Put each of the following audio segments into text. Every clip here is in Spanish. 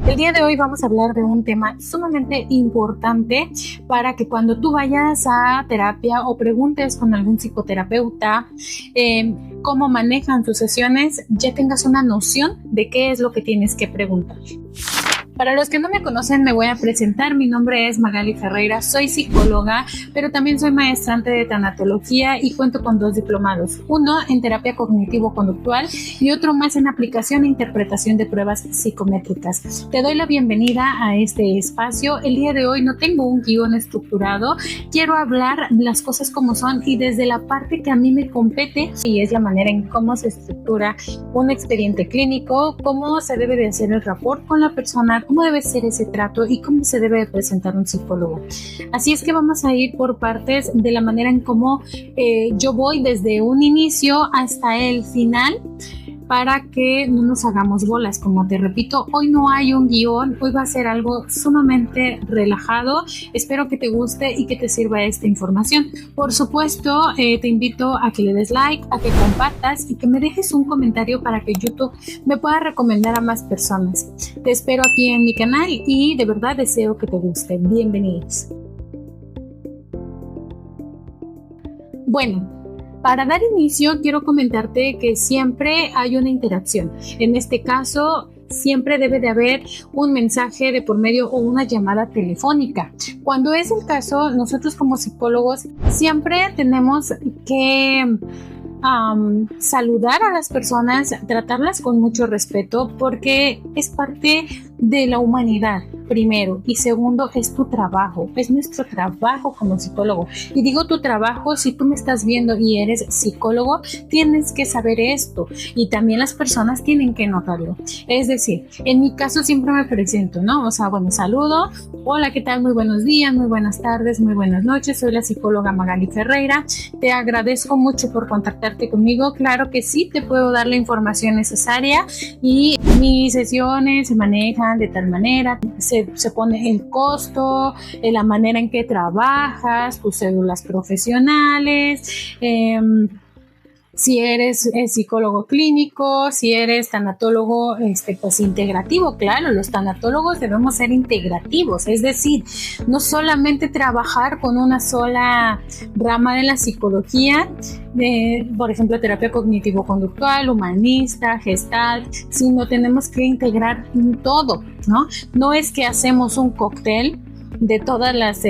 El día de hoy vamos a hablar de un tema sumamente importante para que cuando tú vayas a terapia o preguntes con algún psicoterapeuta cómo manejan sus sesiones, ya tengas una noción de qué es lo que tienes que preguntar. Para los que no me conocen, me voy a presentar. Mi nombre es Magali Ferreira, soy psicóloga, pero también soy maestrante de tanatología y cuento con 2 diplomados, uno en terapia cognitivo-conductual y otro más en aplicación e interpretación de pruebas psicométricas. Te doy la bienvenida a este espacio. El día de hoy no tengo un guión estructurado, quiero hablar las cosas como son y desde la parte que a mí me compete, y es la manera en cómo se estructura un expediente clínico, cómo se debe de hacer el rapport con la persona, cómo debe ser ese trato y cómo se debe presentar un psicólogo. Así es que vamos a ir por partes de la manera en cómo yo voy desde un inicio hasta el final para que no nos hagamos bolas. Como te repito, hoy no hay un guión, hoy va a ser algo sumamente relajado. Espero que te guste y que te sirva esta información. Por supuesto, te invito a que le des like, a que compartas y que me dejes un comentario para que YouTube me pueda recomendar a más personas. Te espero aquí en mi canal y de verdad deseo que te guste. Bienvenidos. Bueno, para dar inicio, quiero comentarte que siempre hay una interacción. En este caso, siempre debe de haber un mensaje de por medio o una llamada telefónica. Cuando es el caso, nosotros como psicólogos siempre tenemos que saludar a las personas, tratarlas con mucho respeto, porque es parte de la humanidad, primero, y segundo, es tu trabajo, es nuestro trabajo como psicólogo. Y digo tu trabajo, si tú me estás viendo y eres psicólogo, tienes que saber esto, y también las personas tienen que notarlo. Es decir, en mi caso siempre me presento, ¿no? O sea, bueno, saludo, hola, ¿qué tal? Muy buenos días, muy buenas tardes, muy buenas noches, soy la psicóloga Magali Ferreira, te agradezco mucho por contactarte conmigo. Claro que sí, te puedo dar la información necesaria y mis sesiones se manejan de tal manera, se pone el costo, la manera en que trabajas, tus cédulas profesionales, si eres psicólogo clínico, si eres tanatólogo pues integrativo. Claro, los tanatólogos debemos ser integrativos, es decir, no solamente trabajar con una sola rama de la psicología, por ejemplo, terapia cognitivo-conductual, humanista, gestalt, sino tenemos que integrar todo, ¿no? No es que hacemos un cóctel de todas las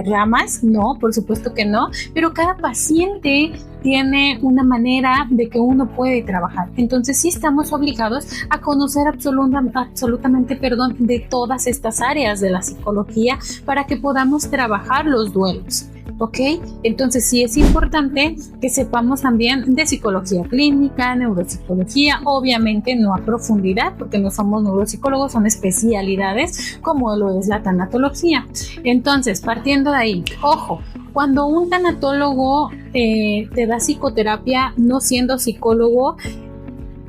ramas, no, por supuesto que no, pero cada paciente tiene una manera de que uno puede trabajar. Entonces sí estamos obligados a conocer absolutamente de todas estas áreas de la psicología para que podamos trabajar los duelos. ¿Ok? Entonces sí es importante que sepamos también de psicología clínica, neuropsicología, obviamente no a profundidad porque no somos neuropsicólogos, son especialidades como lo es la tanatología. Entonces, partiendo de ahí, ojo, cuando un tanatólogo te da psicoterapia no siendo psicólogo,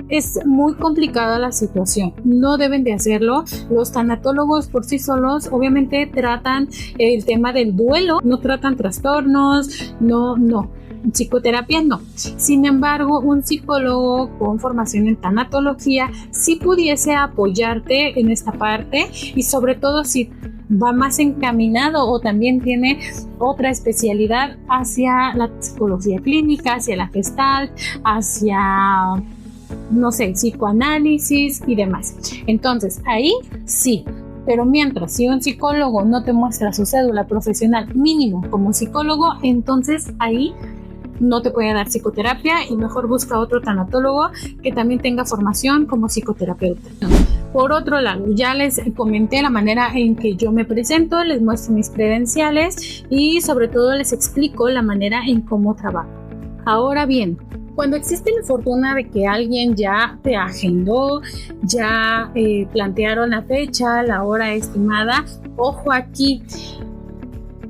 es muy complicada la situación, no deben de hacerlo. Los tanatólogos por sí solos obviamente tratan el tema del duelo, no tratan trastornos, no, psicoterapia no. Sin embargo, un psicólogo con formación en tanatología sí pudiese apoyarte en esta parte, y sobre todo si va más encaminado o también tiene otra especialidad hacia la psicología clínica, hacia la gestalt, hacia, no sé, psicoanálisis y demás. Entonces, ahí sí. Pero mientras, si un psicólogo no te muestra su cédula profesional mínimo como psicólogo, entonces ahí no te puede dar psicoterapia y mejor busca otro tanatólogo que también tenga formación como psicoterapeuta. Por otro lado, ya les comenté la manera en que yo me presento, les muestro mis credenciales y sobre todo les explico la manera en cómo trabajo. Ahora bien, cuando existe la fortuna de que alguien ya te agendó, ya plantearon la fecha, la hora estimada, ojo aquí,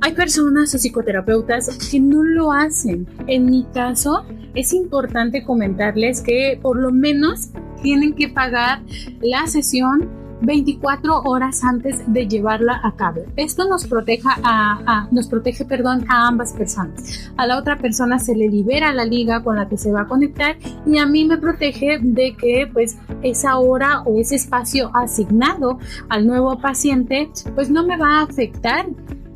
hay personas o psicoterapeutas que no lo hacen. En mi caso, es importante comentarles que por lo menos tienen que pagar la sesión 24 horas antes de llevarla a cabo. Esto nos protege a ambas personas. A la otra persona se le libera la liga con la que se va a conectar y a mí me protege de que pues esa hora o ese espacio asignado al nuevo paciente pues no me va a afectar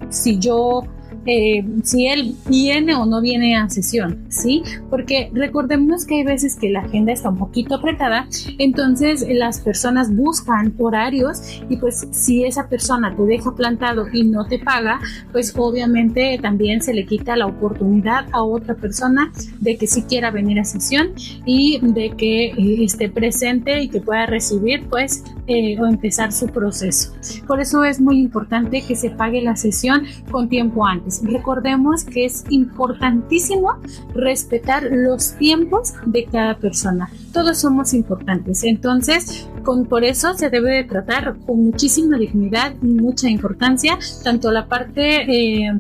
si él viene o no viene a sesión, ¿sí? Porque recordemos que hay veces que la agenda está un poquito apretada, entonces las personas buscan horarios y pues si esa persona te deja plantado y no te paga, pues obviamente también se le quita la oportunidad a otra persona de que sí quiera venir a sesión y de que esté presente y que pueda recibir pues o empezar su proceso. Por eso es muy importante que se pague la sesión con tiempo antes. Recordemos que es importantísimo respetar los tiempos de cada persona. Todos somos importantes, entonces por eso se debe de tratar con muchísima dignidad, mucha importancia, tanto la parte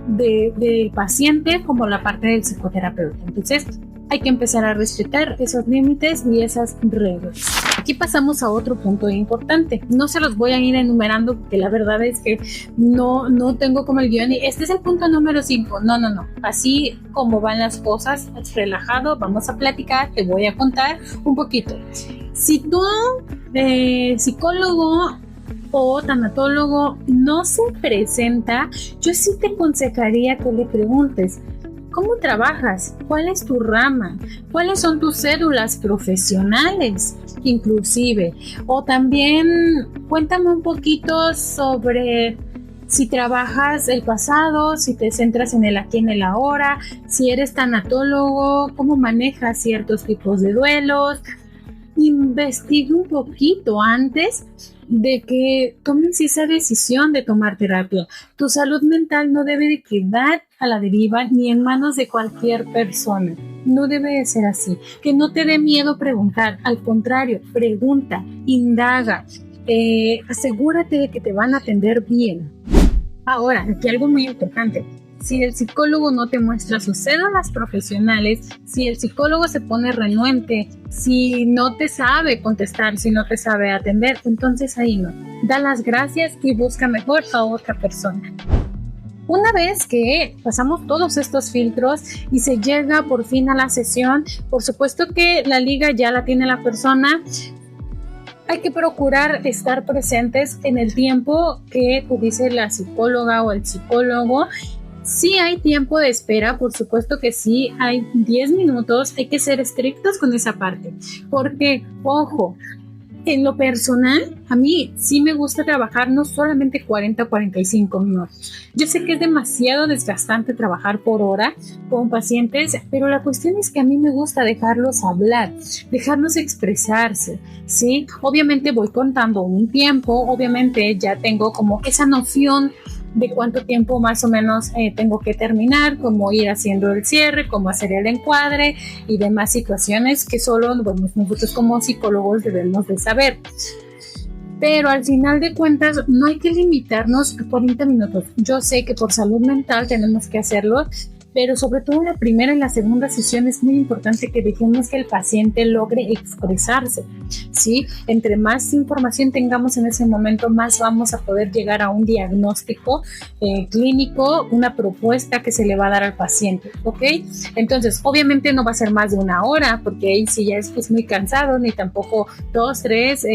del paciente como la parte del psicoterapeuta. Entonces hay que empezar a respetar esos límites y esas reglas. Aquí pasamos a otro punto importante. No se los voy a ir enumerando porque la verdad es que no tengo como el guión y este es el punto número 5. No. Así como van las cosas, relajado, vamos a platicar, te voy a contar un poquito. Si tú, psicólogo o tanatólogo, no se presenta, yo sí te aconsejaría que le preguntes: ¿cómo trabajas? ¿Cuál es tu rama? ¿Cuáles son tus cédulas profesionales? Inclusive. O también cuéntame un poquito sobre si trabajas el pasado, si te centras en el aquí, en el ahora, si eres tanatólogo, cómo manejas ciertos tipos de duelos. Investiga un poquito antes de que tomes esa decisión de tomar terapia. Tu salud mental no debe de quedar a la deriva ni en manos de cualquier persona. No debe de ser así. Que no te dé miedo preguntar. Al contrario, pregunta, indaga. Asegúrate de que te van a atender bien. Ahora, aquí algo muy importante. Si el psicólogo no te muestra sus cédulas profesionales, si el psicólogo se pone renuente, si no te sabe contestar, si no te sabe atender, entonces ahí no. Da las gracias y busca mejor a otra persona. Una vez que pasamos todos estos filtros y se llega por fin a la sesión, por supuesto que la liga ya la tiene la persona. Hay que procurar estar presentes en el tiempo que dice la psicóloga o el psicólogo. Sí hay tiempo de espera, por supuesto que sí, hay 10 minutos, hay que ser estrictos con esa parte, porque, ojo, en lo personal, a mí sí me gusta trabajar no solamente 40 o 45 minutos. Yo sé que es demasiado desgastante trabajar por hora con pacientes, pero la cuestión es que a mí me gusta dejarlos hablar, dejarlos expresarse, ¿sí? Obviamente voy contando un tiempo, obviamente ya tengo como esa noción de cuánto tiempo más o menos tengo que terminar, cómo ir haciendo el cierre, cómo hacer el encuadre y demás situaciones que solo nosotros como psicólogos debemos de saber. Pero al final de cuentas no hay que limitarnos a 40 minutos. Yo sé que por salud mental tenemos que hacerlo, pero sobre todo en la primera y la segunda sesión es muy importante que dejemos que el paciente logre expresarse, ¿sí? Entre más información tengamos en ese momento, más vamos a poder llegar a un diagnóstico clínico, una propuesta que se le va a dar al paciente, ¿ok? Entonces, obviamente no va a ser más de una hora, porque ahí sí ya es muy cansado, ni tampoco 2, 3,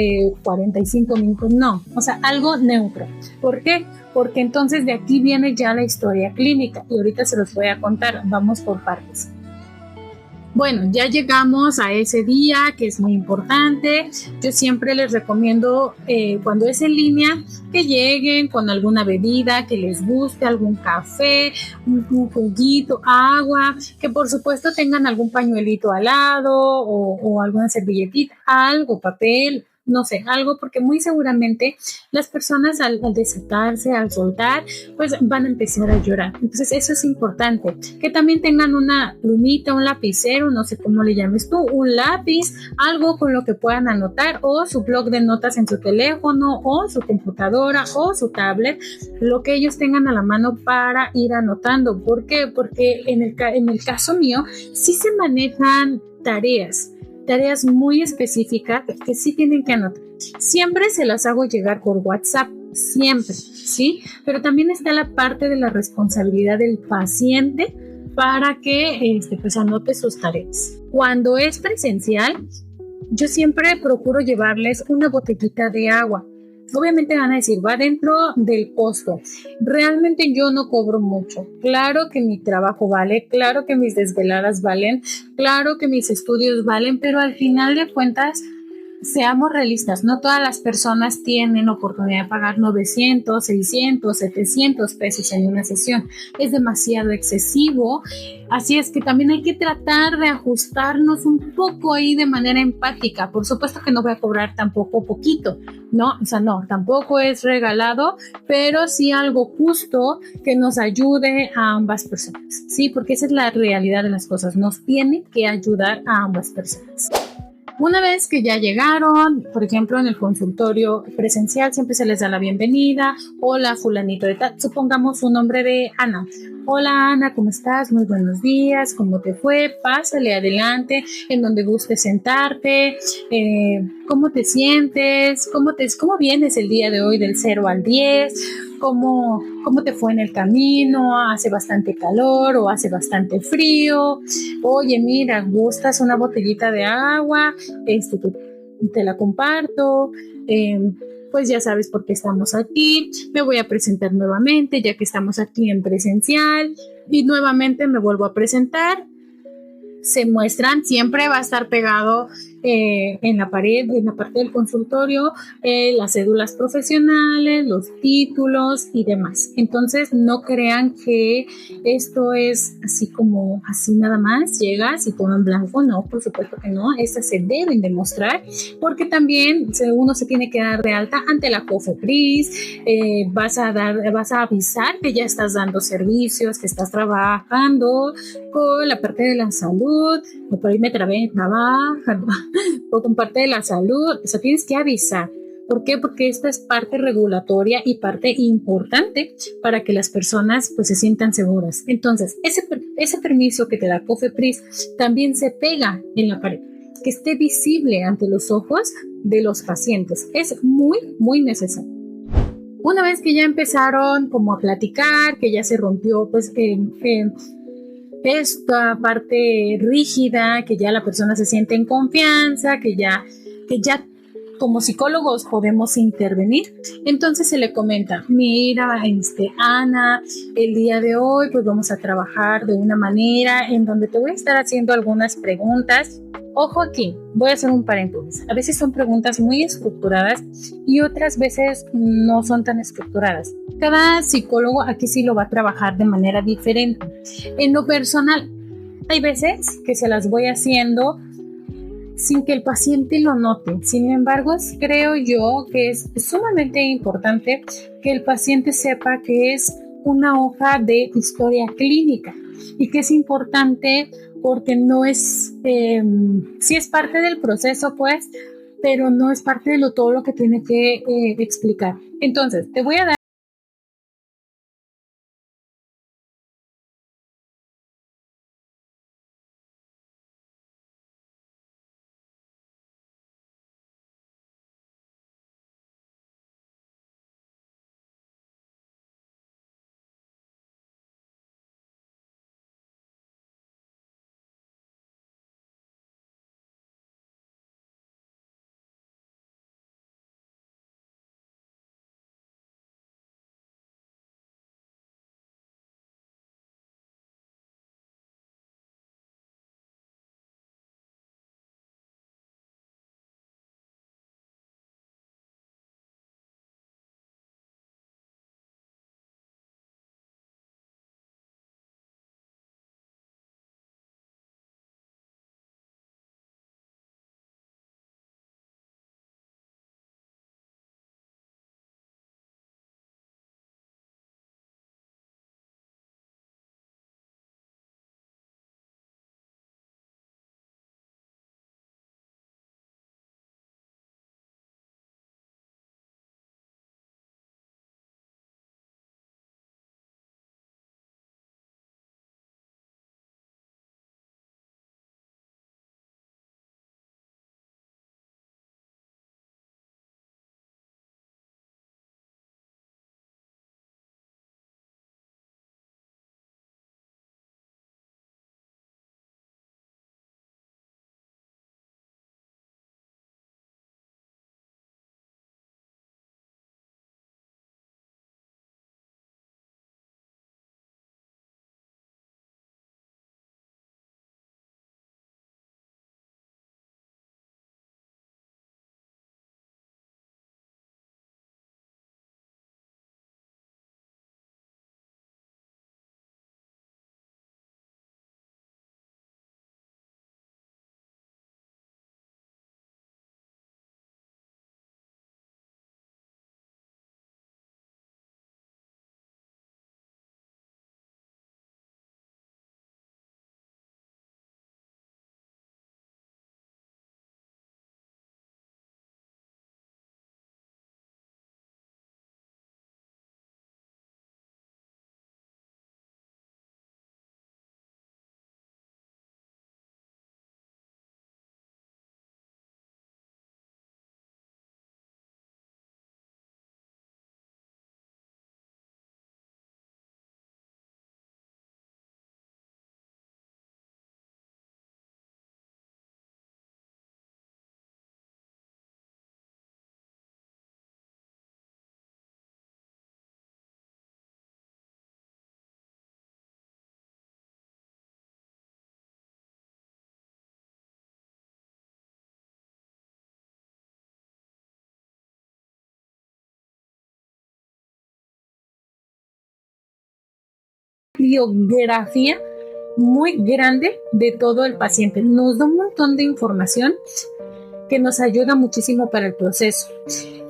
45 minutos, no. O sea, algo neutro. ¿Por qué? Porque entonces de aquí viene ya la historia clínica y ahorita se los voy a contar, vamos por partes. Bueno, ya llegamos a ese día que es muy importante. Yo siempre les recomiendo cuando es en línea que lleguen con alguna bebida que les guste, algún café, un juguito, agua, que por supuesto tengan algún pañuelito al lado o alguna servilletita, algo, papel, no sé, algo, porque muy seguramente las personas al desatarse, al soltar, pues van a empezar a llorar. Entonces eso es importante, que también tengan una plumita, un lapicero, no sé cómo le llames tú, un lápiz, algo con lo que puedan anotar, o su blog de notas en su teléfono, o su computadora, o su tablet, lo que ellos tengan a la mano para ir anotando. ¿Por qué? Porque en el caso mío sí se manejan tareas. tareas muy específicas que sí tienen que anotar. Siempre se las hago llegar por WhatsApp, siempre, ¿sí? Pero también está la parte de la responsabilidad del paciente para que pues anote sus tareas. Cuando es presencial, yo siempre procuro llevarles una botellita de agua. Obviamente van a decir, va dentro del costo. Realmente yo no cobro mucho. Claro que mi trabajo vale, claro que mis desveladas valen, claro que mis estudios valen, pero al final de cuentas, seamos realistas, no todas las personas tienen oportunidad de pagar 900, 600, 700 pesos en una sesión. Es demasiado excesivo, así es que también hay que tratar de ajustarnos un poco ahí de manera empática. Por supuesto que no voy a cobrar tampoco poquito, ¿no? O sea, no, tampoco es regalado, pero sí algo justo que nos ayude a ambas personas, ¿sí? Porque esa es la realidad de las cosas, nos tiene que ayudar a ambas personas. Una vez que ya llegaron, por ejemplo, en el consultorio presencial siempre se les da la bienvenida. Hola, fulanito de tal. Supongamos su nombre de Ana. Hola, Ana, ¿cómo estás? Muy buenos días. ¿Cómo te fue? Pásale adelante, en donde guste sentarte. ¿Cómo te sientes? ¿Cómo vienes el día de hoy del 0 al 10? ¿Cómo te fue en el camino? ¿Hace bastante calor o hace bastante frío? Oye, mira, ¿gustas una botellita de agua? Te la comparto. Pues ya sabes por qué estamos aquí. Me voy a presentar nuevamente, ya que estamos aquí en presencial. Y nuevamente me vuelvo a presentar. Se muestran, siempre va a estar pegado en la pared, en la parte del consultorio, las cédulas profesionales, los títulos y demás. Entonces, no crean que esto es así como así nada más, llegas y todo en blanco. No, por supuesto que no. Estas se deben demostrar porque también uno se tiene que dar de alta ante la COFEPRIS, vas a avisar que ya estás dando servicios, que estás trabajando con la parte de la salud, por ahí me trabé, trabaja, o con parte de la salud, o sea, tienes que avisar. ¿Por qué? Porque esta es parte regulatoria y parte importante para que las personas pues se sientan seguras. Entonces, ese permiso que te da COFEPRIS también se pega en la pared, que esté visible ante los ojos de los pacientes. Es muy, muy necesario. Una vez que ya empezaron como a platicar, que ya se rompió pues esta parte rígida, que ya la persona se siente en confianza, que ya como psicólogos podemos intervenir, entonces se le comenta, mira, Ana, el día de hoy pues vamos a trabajar de una manera en donde te voy a estar haciendo algunas preguntas. Ojo aquí, voy a hacer un paréntesis. A veces son preguntas muy estructuradas y otras veces no son tan estructuradas. Cada psicólogo aquí sí lo va a trabajar de manera diferente. En lo personal, hay veces que se las voy haciendo sin que el paciente lo note. Sin embargo, creo yo que es sumamente importante que el paciente sepa que es una hoja de historia clínica y que es importante porque no es, sí es parte del proceso, pues, pero no es parte de todo lo que tiene que explicar. Entonces, te voy a dar biografía muy grande de todo el paciente. Nos da un montón de información que nos ayuda muchísimo para el proceso.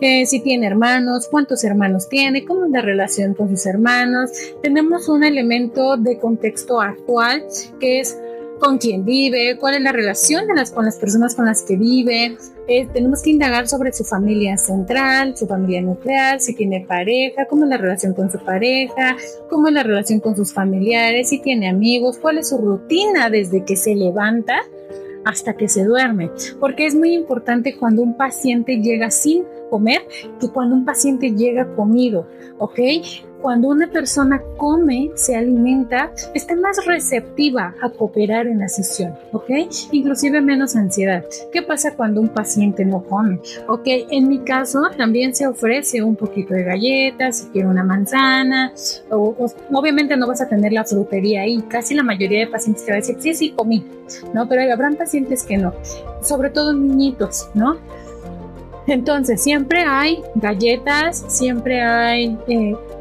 Si tiene hermanos, cuántos hermanos tiene, cómo es la relación con sus hermanos. Tenemos un elemento de contexto actual que es con quién vive, cuál es la relación con las personas con las que vive. Tenemos que indagar sobre su familia central, su familia nuclear, si tiene pareja, cómo es la relación con su pareja, cómo es la relación con sus familiares, si tiene amigos, cuál es su rutina desde que se levanta hasta que se duerme, porque es muy importante cuando un paciente llega sin comer que cuando un paciente llega comido, ¿ok? Cuando una persona come, se alimenta, está más receptiva a cooperar en la sesión, ¿ok? Inclusive menos ansiedad. ¿Qué pasa cuando un paciente no come? ¿Ok? En mi caso también se ofrece un poquito de galletas, si quiere una manzana, obviamente no vas a tener la frutería ahí. Casi la mayoría de pacientes te va a decir, sí, comí, ¿no? Pero habrán pacientes que no, sobre todo niñitos, ¿no? Entonces, siempre hay galletas, siempre hay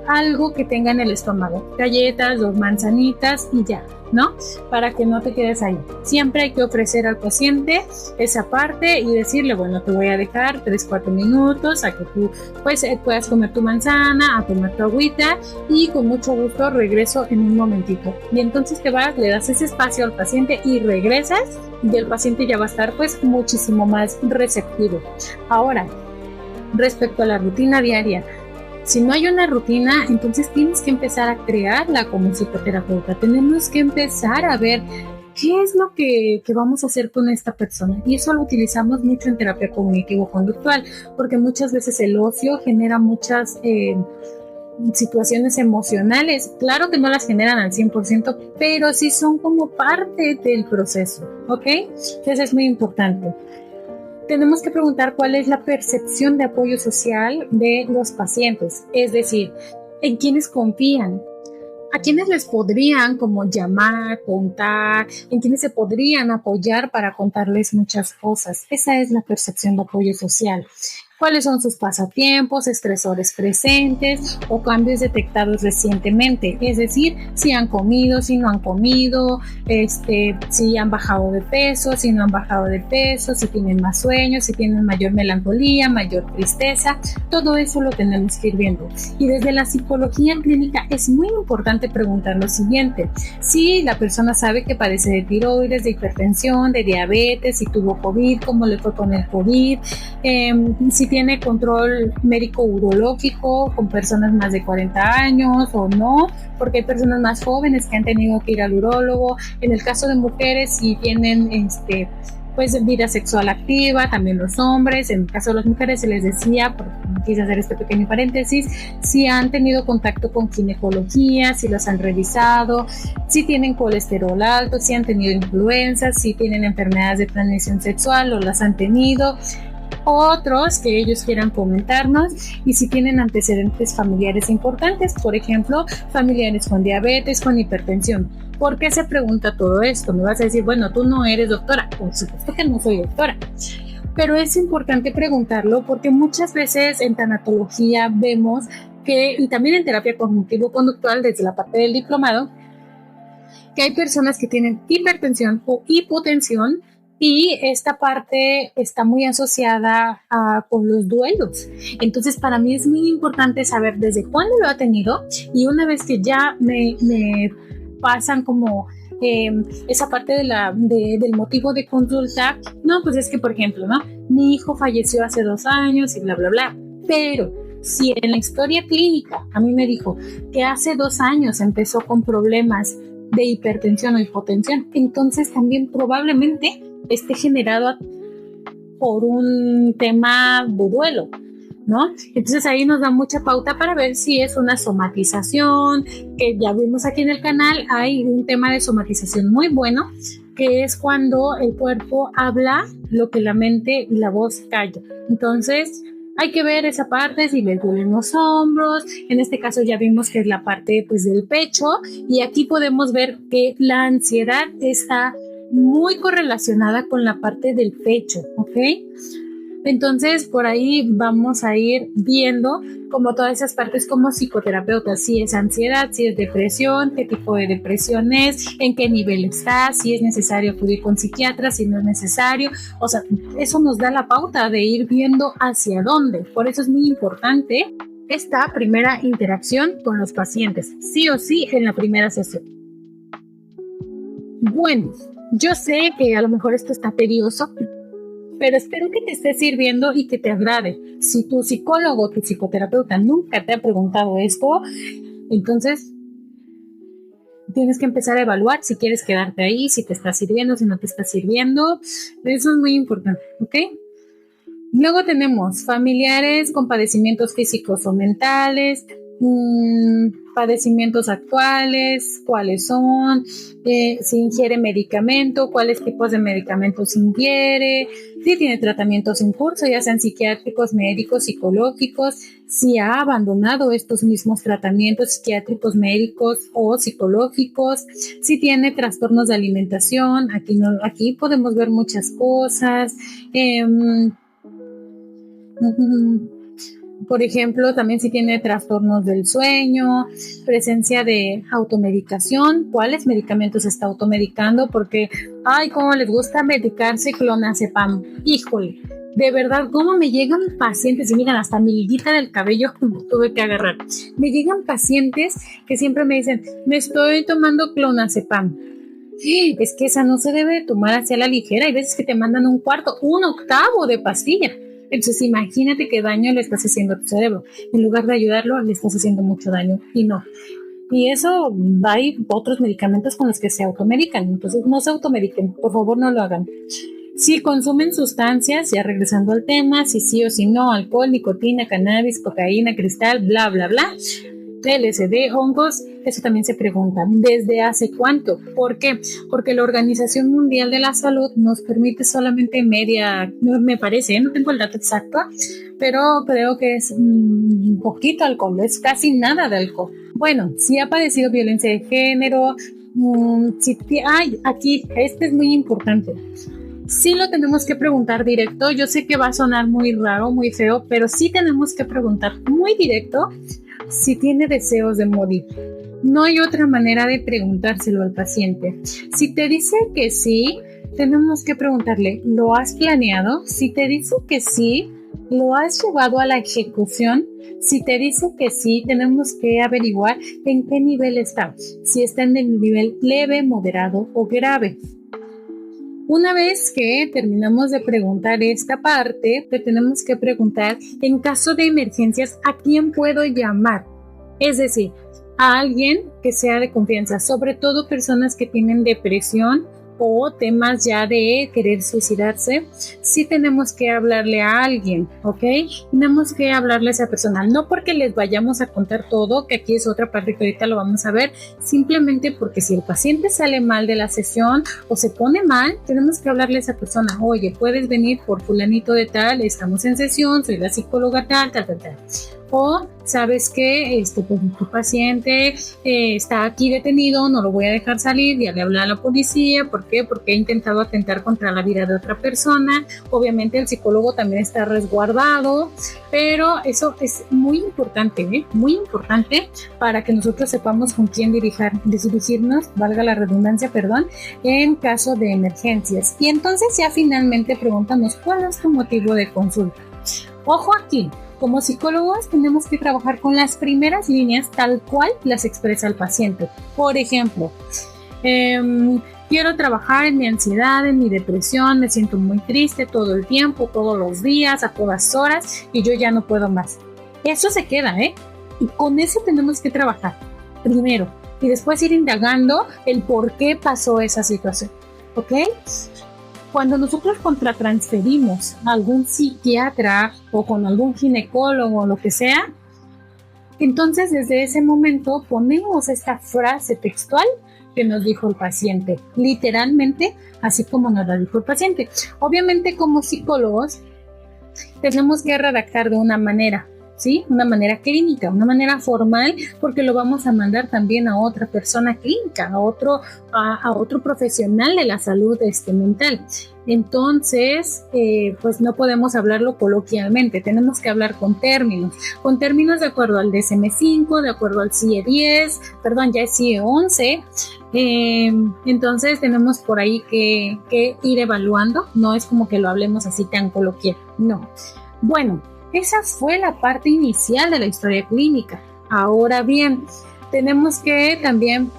algo que tenga en el estómago. Galletas, 2 manzanitas y ya, ¿no? Para que no te quedes ahí. Siempre hay que ofrecer al paciente esa parte y decirle, bueno, te voy a dejar 3-4 minutos a que tú pues, puedas comer tu manzana, a tomar tu agüita y con mucho gusto regreso en un momentito. Y entonces te vas, le das ese espacio al paciente y regresas y el paciente ya va a estar pues muchísimo más receptivo. Ahora, respecto a la rutina diaria, si no hay una rutina, entonces tienes que empezar a crearla como psicoterapeuta. Tenemos que empezar a ver qué es lo que vamos a hacer con esta persona. Y eso lo utilizamos mucho en terapia cognitivo-conductual, porque muchas veces el ocio genera muchas situaciones emocionales. Claro que no las generan al 100%, pero sí son como parte del proceso, ¿ok? Entonces es muy importante. Tenemos que preguntar cuál es la percepción de apoyo social de los pacientes, es decir, en quiénes confían, a quiénes les podrían como llamar, contar, en quiénes se podrían apoyar para contarles muchas cosas. Esa es la percepción de apoyo social. ¿Cuáles son sus pasatiempos, estresores presentes o cambios detectados recientemente? Es decir, si han comido, si no han comido, si han bajado de peso, si no han bajado de peso, si tienen más sueños, si tienen mayor melancolía, mayor tristeza. Todo eso lo tenemos que ir viendo. Y desde la psicología clínica es muy importante preguntar lo siguiente. Si la persona sabe que padece de tiroides, de hipertensión, de diabetes, si tuvo COVID, cómo le fue con el COVID, si tiene control médico urológico con personas más de 40 años o no, porque hay personas más jóvenes que han tenido que ir al urólogo. En el caso de mujeres, si tienen pues vida sexual activa, también los hombres. En el caso de las mujeres se les decía, quise hacer este pequeño paréntesis, si han tenido contacto con ginecología, si los han revisado, si tienen colesterol alto, si han tenido influenza, si tienen enfermedades de transmisión sexual o las han tenido. Otros que ellos quieran comentarnos y si tienen antecedentes familiares importantes, por ejemplo, familiares con diabetes, con hipertensión. ¿Por qué se pregunta todo esto? Me vas a decir, bueno, tú no eres doctora. Por supuesto que no soy doctora. Pero es importante preguntarlo porque muchas veces en tanatología vemos que, y también en terapia cognitivo-conductual desde la parte del diplomado, que hay personas que tienen hipertensión o hipotensión y esta parte está muy asociada con los duelos. Entonces para mí es muy importante saber desde cuándo lo ha tenido y una vez que ya me pasan como esa parte del motivo de consulta, no, pues es que por ejemplo, ¿no? Mi hijo falleció hace 2 años y bla, bla, bla, pero si en la historia clínica a mí me dijo que hace 2 años empezó con problemas de hipertensión o hipotensión, entonces también probablemente esté generado por un tema de duelo, ¿no? Entonces ahí nos da mucha pauta para ver si es una somatización, que ya vimos aquí en el canal, hay un tema de somatización muy bueno, que es cuando el cuerpo habla lo que la mente y la voz calla. Entonces hay que ver esa parte, si le duelen los hombros, en este caso ya vimos que es la parte pues del pecho y aquí podemos ver que la ansiedad está muy correlacionada con la parte del pecho, ¿ok? Entonces, por ahí vamos a ir viendo como todas esas partes como psicoterapeuta, si es ansiedad, si es depresión, qué tipo de depresión es, en qué nivel está, si es necesario acudir con psiquiatra, si no es necesario. O sea, eso nos da la pauta de ir viendo hacia dónde. Por eso es muy importante esta primera interacción con los pacientes, sí o sí en la primera sesión. Bueno, yo sé que a lo mejor esto está tedioso, pero espero que te esté sirviendo y que te agrade. Si tu psicólogo o tu psicoterapeuta nunca te ha preguntado esto, entonces tienes que empezar a evaluar si quieres quedarte ahí, si te está sirviendo, si no te está sirviendo. Eso es muy importante, ¿ok? Luego tenemos familiares con padecimientos físicos o mentales, padecimientos actuales, cuáles son, si ingiere medicamento, cuáles tipos de medicamentos ingiere, si tiene tratamientos en curso, ya sean psiquiátricos, médicos, psicológicos, si ha abandonado estos mismos tratamientos psiquiátricos, médicos o psicológicos, si tiene trastornos de alimentación. Aquí podemos ver muchas cosas. Por ejemplo, también si tiene trastornos del sueño, presencia de automedicación, cuáles medicamentos está automedicando, porque, ay, cómo les gusta medicarse clonazepam. Híjole, de verdad, cómo me llegan pacientes, y miren, hasta mi liguita del cabello tuve que agarrar. Me llegan pacientes que siempre me dicen, me estoy tomando clonazepam. Es que esa no se debe tomar hacia la ligera. Hay veces que te mandan un octavo de pastilla. Entonces imagínate qué daño le estás haciendo a tu cerebro. En lugar de ayudarlo, le estás haciendo mucho daño y no. Y eso, hay otros medicamentos con los que se automedican. Entonces no se automediquen, por favor no lo hagan. Si consumen sustancias, ya regresando al tema, si sí o si no, alcohol, nicotina, cannabis, cocaína, cristal, bla, bla, bla, LSD, hongos, eso también se pregunta, ¿desde hace cuánto? ¿Por qué? Porque la Organización Mundial de la Salud nos permite solamente me parece, no tengo el dato exacto, pero creo que es un poquito alcohol, es casi nada de alcohol. Bueno, si ha padecido violencia de género, aquí, este es muy importante. Sí lo tenemos que preguntar directo, yo sé que va a sonar muy raro, muy feo, pero sí tenemos que preguntar muy directo si tiene deseos de morir. No hay otra manera de preguntárselo al paciente. Si te dice que sí, tenemos que preguntarle, ¿lo has planeado? Si te dice que sí, ¿lo has llevado a la ejecución? Si te dice que sí, tenemos que averiguar en qué nivel está. Si está en el nivel leve, moderado o grave. Una vez que terminamos de preguntar esta parte, te tenemos que preguntar, en caso de emergencias, ¿a quién puedo llamar? Es decir, a alguien que sea de confianza, sobre todo personas que tienen depresión o temas ya de querer suicidarse. Sí tenemos que hablarle a alguien, ¿ok? Tenemos que hablarle a esa persona, no porque les vayamos a contar todo, que aquí es otra parte que ahorita lo vamos a ver, simplemente porque si el paciente sale mal de la sesión o se pone mal, tenemos que hablarle a esa persona, oye, puedes venir por fulanito de tal, estamos en sesión, soy la psicóloga tal. O sabes que pues, tu paciente está aquí detenido, no lo voy a dejar salir, ya le hablé a la policía. ¿Por qué? Porque ha intentado atentar contra la vida de otra persona. Obviamente el psicólogo también está resguardado, pero eso es muy importante, muy importante para que nosotros sepamos con quién dirigirnos, valga la redundancia, en caso de emergencias. Y entonces ya finalmente preguntamos, ¿cuál es tu motivo de consulta? Ojo aquí. Como psicólogos tenemos que trabajar con las primeras líneas tal cual las expresa el paciente. Por ejemplo, quiero trabajar en mi ansiedad, en mi depresión, me siento muy triste todo el tiempo, todos los días, a todas horas y yo ya no puedo más. Eso se queda, Y con eso tenemos que trabajar primero y después ir indagando el por qué pasó esa situación, ¿ok? Cuando nosotros contratransferimos a algún psiquiatra o con algún ginecólogo o lo que sea, entonces desde ese momento ponemos esta frase textual que nos dijo el paciente, literalmente así como nos la dijo el paciente. Obviamente como psicólogos tenemos que redactar de una manera, ¿sí? Una manera clínica, una manera formal, porque lo vamos a mandar también a otra persona clínica, a otro profesional de la salud mental. Entonces, pues no podemos hablarlo coloquialmente, tenemos que hablar con términos de acuerdo al DSM-5, de acuerdo al CIE-10, perdón, ya es CIE-11. Entonces tenemos por ahí que ir evaluando, no es como que lo hablemos así tan coloquial, no. Bueno, esa fue la parte inicial de la historia clínica. Ahora bien, tenemos que también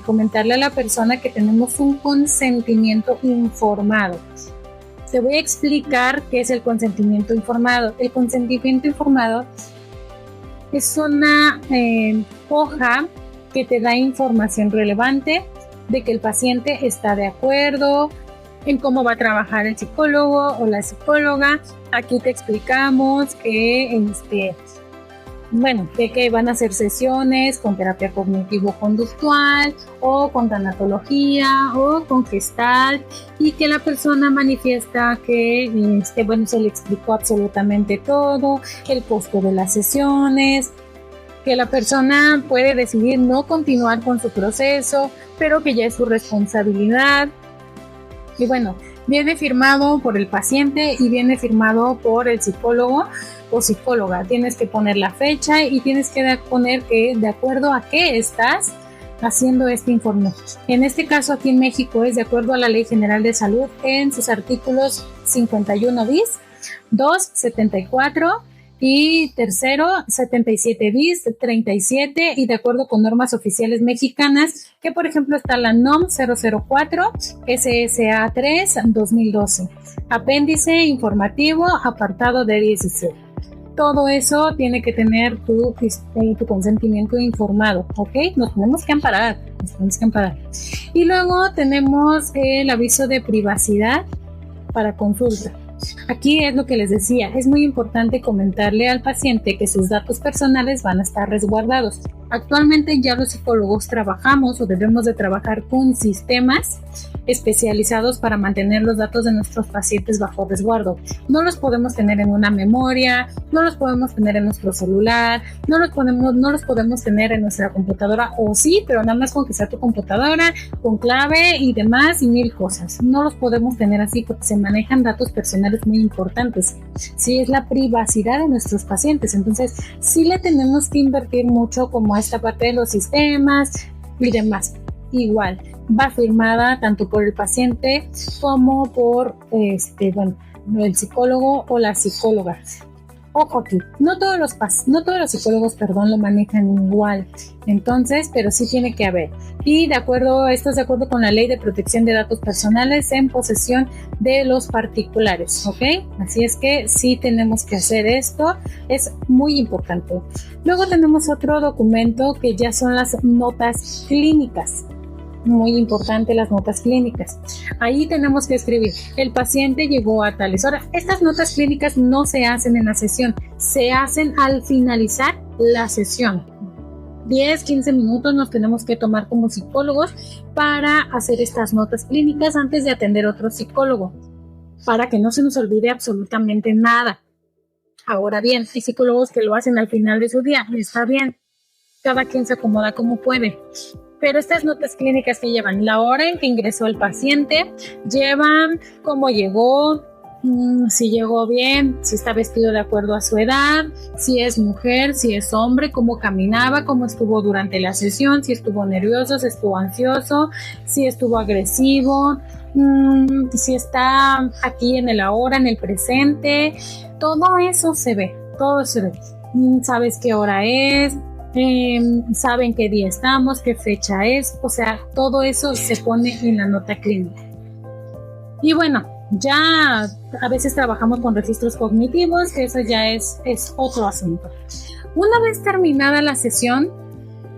comentarle a la persona que tenemos un consentimiento informado. Te voy a explicar qué es el consentimiento informado. El consentimiento informado es una hoja que te da información relevante de que el paciente está de acuerdo en cómo va a trabajar el psicólogo o la psicóloga. Aquí te explicamos que de que van a hacer sesiones con terapia cognitivo-conductual o con tanatología o con Gestalt, y que la persona manifiesta que se le explicó absolutamente todo, el costo de las sesiones, que la persona puede decidir no continuar con su proceso, pero que ya es su responsabilidad. Y bueno, viene firmado por el paciente y viene firmado por el psicólogo o psicóloga. Tienes que poner la fecha y tienes que poner que de acuerdo a qué estás haciendo este informe. En este caso aquí en México es de acuerdo a la Ley General de Salud en sus artículos 51 bis, 2, 74 y tercero 77 bis, 37, y de acuerdo con normas oficiales mexicanas, que por ejemplo está la NOM 004 SSA 3 2012, apéndice informativo, apartado de 16. Todo eso tiene que tener tu consentimiento informado, ¿ok? Nos tenemos que amparar. Y luego tenemos el aviso de privacidad para consulta. Aquí es lo que les decía, es muy importante comentarle al paciente que sus datos personales van a estar resguardados. Actualmente ya los psicólogos trabajamos o debemos de trabajar con sistemas especializados para mantener los datos de nuestros pacientes bajo resguardo. No los podemos tener en una memoria, no los podemos tener en nuestro celular, no los podemos tener en nuestra computadora, o sí, pero nada más con que sea tu computadora, con clave y demás y mil cosas. No los podemos tener así porque se manejan datos personales muy importantes. Sí, es la privacidad de nuestros pacientes. Entonces, sí le tenemos que invertir mucho como a esta parte de los sistemas y demás. Igual, va firmada tanto por el paciente como por el psicólogo o la psicóloga. Ojo aquí, no todos los psicólogos, lo manejan igual. Entonces, pero sí tiene que haber. Y esto es de acuerdo con la Ley de Protección de Datos Personales en posesión de los particulares, ¿ok? Así es que sí tenemos que hacer esto, es muy importante. Luego tenemos otro documento que ya son las notas clínicas. Muy importante las notas clínicas. Ahí tenemos que escribir, el paciente llegó a tales horas. Estas notas clínicas no se hacen en la sesión, se hacen al finalizar la sesión. 10, 15 minutos nos tenemos que tomar como psicólogos para hacer estas notas clínicas antes de atender a otro psicólogo, para que no se nos olvide absolutamente nada. Ahora bien, hay psicólogos que lo hacen al final de su día, está bien, cada quien se acomoda como puede. Pero estas notas clínicas que llevan la hora en que ingresó el paciente, llevan cómo llegó, si llegó bien, si está vestido de acuerdo a su edad, si es mujer, si es hombre, cómo caminaba, cómo estuvo durante la sesión, si estuvo nervioso, si estuvo ansioso, si estuvo agresivo, si está aquí en el ahora, en el presente. Todo eso se ve, todo se ve. Sabes qué hora es, saben qué día estamos, qué fecha es, o sea, todo eso se pone en la nota clínica. Y bueno, ya a veces trabajamos con registros cognitivos, que eso ya es otro asunto. Una vez terminada la sesión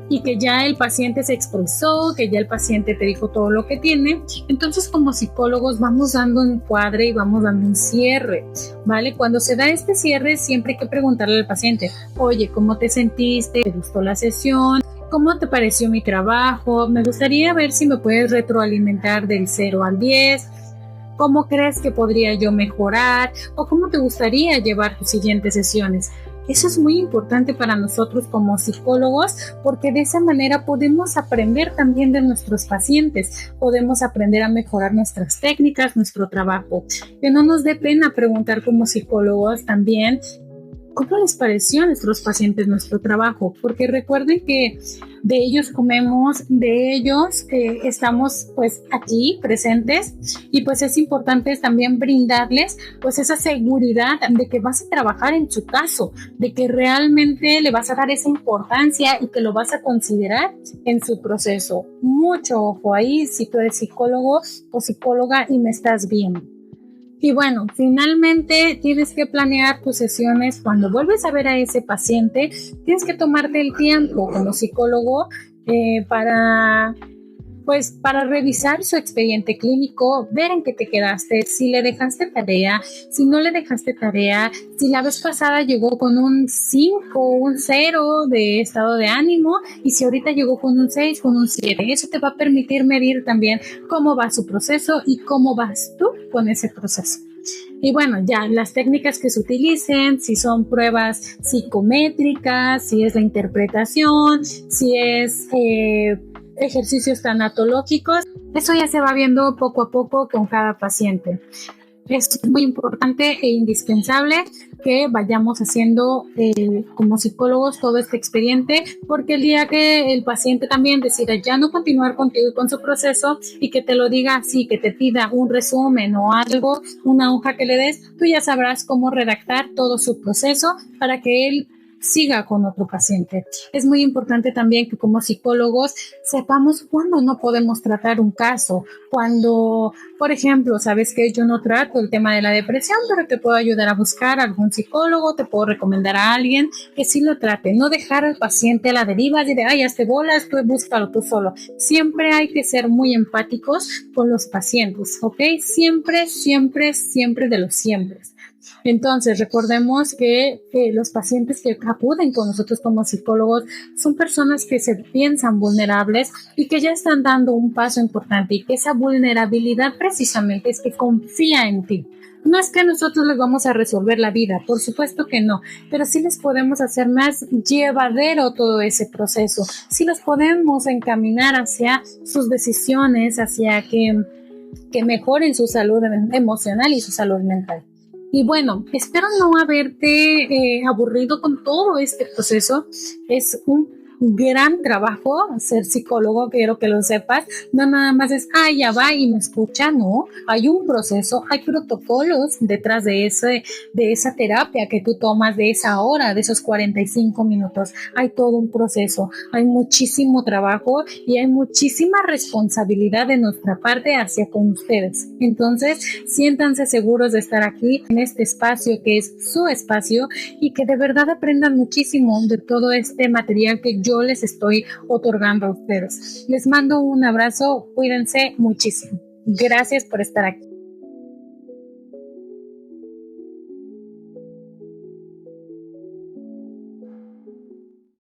y que ya el paciente se expresó, que ya el paciente te dijo todo lo que tiene, entonces como psicólogos vamos dando un encuadre y vamos dando un cierre, ¿vale? Cuando se da este cierre siempre hay que preguntarle al paciente, oye, ¿cómo te sentiste? ¿Te gustó la sesión? ¿Cómo te pareció mi trabajo? Me gustaría ver si me puedes retroalimentar del 0 al 10. ¿Cómo crees que podría yo mejorar? ¿O cómo te gustaría llevar tus siguientes sesiones? Eso es muy importante para nosotros como psicólogos porque de esa manera podemos aprender también de nuestros pacientes, podemos aprender a mejorar nuestras técnicas, nuestro trabajo. Que no nos dé pena preguntar como psicólogos también cómo les pareció a nuestros pacientes nuestro trabajo, porque recuerden que de ellos comemos, de ellos estamos pues aquí presentes y pues es importante también brindarles pues esa seguridad de que vas a trabajar en su caso, de que realmente le vas a dar esa importancia y que lo vas a considerar en su proceso. Mucho ojo ahí si tú eres psicólogo o psicóloga y me estás viendo. Y bueno, finalmente tienes que planear tus sesiones. Cuando vuelves a ver a ese paciente, tienes que tomarte el tiempo como psicólogo para revisar su expediente clínico, ver en qué te quedaste, si le dejaste tarea, si no le dejaste tarea, si la vez pasada llegó con un 5, un 0 de estado de ánimo y si ahorita llegó con un 6, con un 7. Eso te va a permitir medir también cómo va su proceso y cómo vas tú con ese proceso. Y bueno, ya las técnicas que se utilicen, si son pruebas psicométricas, si es la interpretación, si es ejercicios tanatológicos, eso ya se va viendo poco a poco con cada paciente. Es muy importante e indispensable que vayamos haciendo como psicólogos todo este expediente, porque el día que el paciente también decida ya no continuar contigo con su proceso y que te lo diga así, que te pida un resumen o algo, una hoja que le des, tú ya sabrás cómo redactar todo su proceso para que él siga con otro paciente. Es muy importante también que como psicólogos sepamos cuándo no podemos tratar un caso, cuando, por ejemplo, sabes que yo no trato el tema de la depresión, pero te puedo ayudar a buscar a algún psicólogo, te puedo recomendar a alguien que sí lo trate, no dejar al paciente a la deriva de, ay, hazte bolas, tú búscalo tú solo. Siempre hay que ser muy empáticos con los pacientes, ¿ok? Siempre, siempre, siempre de los siempre. Entonces, recordemos que los pacientes que acuden con nosotros como psicólogos son personas que se piensan vulnerables y que ya están dando un paso importante y que esa vulnerabilidad precisamente es que confía en ti. No es que nosotros les vamos a resolver la vida, por supuesto que no, pero sí les podemos hacer más llevadero todo ese proceso, sí los podemos encaminar hacia sus decisiones, hacia que mejoren su salud emocional y su salud mental. Y bueno, espero no haberte aburrido con todo este proceso. Es un gran trabajo ser psicólogo, quiero que lo sepas. No nada más es, ya va y me escucha, no. Hay un proceso, hay protocolos detrás de esa terapia que tú tomas, de esa hora, de esos 45 minutos. Hay todo un proceso, hay muchísimo trabajo y hay muchísima responsabilidad de nuestra parte hacia con ustedes. Entonces, siéntanse seguros de estar aquí en este espacio que es su espacio y que de verdad aprendan muchísimo de todo este material que yo les estoy otorgando a ustedes. Les mando un abrazo, cuídense muchísimo. Gracias por estar aquí.